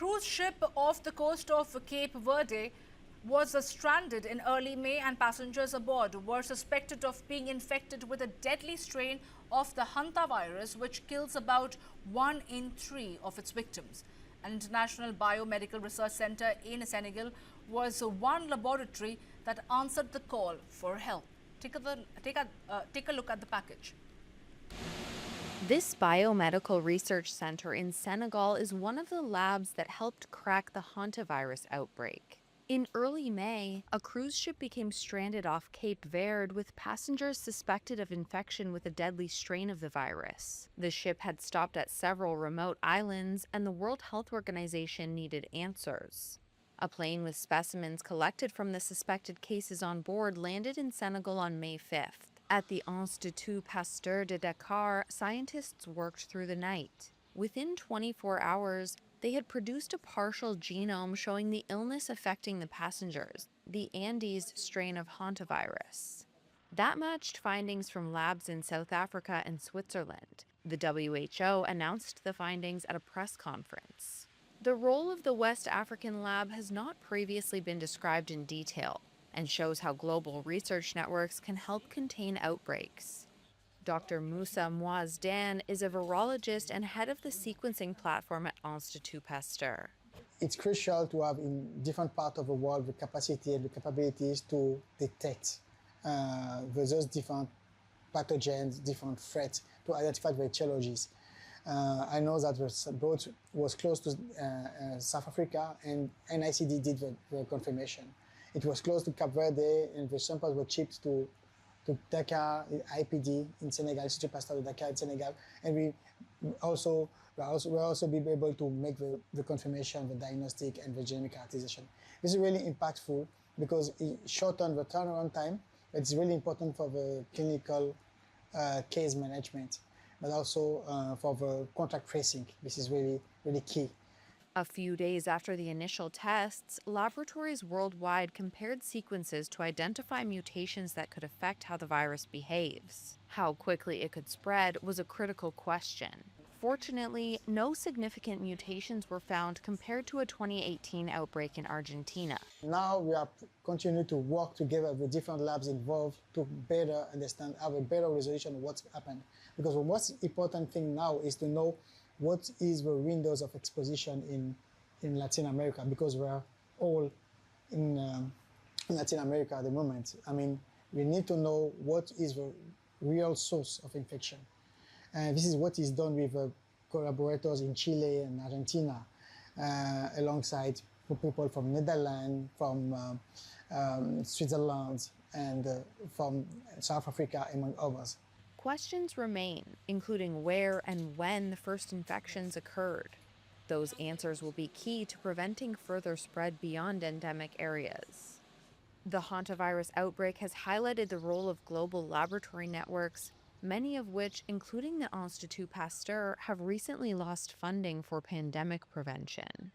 cruise ship off the coast of Cape Verde was stranded in early May, and passengers aboard were suspected of being infected with a deadly strain of the Hantavirus, which kills about 1 in 3 of its victims. An international biomedical research center in Senegal was one laboratory that answered the call for help. Take a look at the package. This biomedical research center in Senegal is one of the labs that helped crack the hantavirus outbreak. In early May, a cruise ship became stranded off Cape Verde with passengers suspected of infection with a deadly strain of the virus. The ship had stopped at several remote islands, and the World Health Organization needed answers. A plane with specimens collected from the suspected cases on board landed in Senegal on May 5th. At the Institut Pasteur de Dakar, scientists worked through the night. Within 24 hours, they had produced a partial genome showing the illness affecting the passengers, the Andes strain of hantavirus. That matched findings from labs in South Africa and Switzerland. The WHO announced the findings at a press conference. The role of the West African lab has not previously been described in detail, and shows how global research networks can help contain outbreaks. Dr. Moussa Moazdan is a virologist and head of the sequencing platform at Institut Pasteur. It's crucial to have in different parts of the world the capacity and the capabilities to detect those different pathogens, different threats, to identify the etiologies. I know that the boat was close to South Africa, and NICD did the confirmation. It was close to Cape Verde, and the samples were shipped to Dakar, IPD in Senegal, Institut Pasteur de Dakar in Senegal, and we also be able to make the confirmation, the diagnostic, and the genomic characterization. This is really impactful because it shortened the turnaround time. It's really important for the clinical case management, but also for the contact tracing. This is really, really key. A few days after the initial tests, laboratories worldwide compared sequences to identify mutations that could affect how the virus behaves. How quickly it could spread was a critical question. Fortunately, no significant mutations were found compared to a 2018 outbreak in Argentina. Now we are continuing to work together with different labs involved to better understand, have a better resolution of what's happened. Because the most important thing now is to know what is the windows of exposition in Latin America, because we're all in Latin America at the moment. I mean, we need to know what is the real source of infection. And this is what is done with collaborators in Chile and Argentina, alongside people from Netherlands, from Switzerland, and from South Africa, among others. Questions remain, including where and when the first infections occurred. Those answers will be key to preventing further spread beyond endemic areas. The hantavirus outbreak has highlighted the role of global laboratory networks, many of which, including the Institut Pasteur, have recently lost funding for pandemic prevention.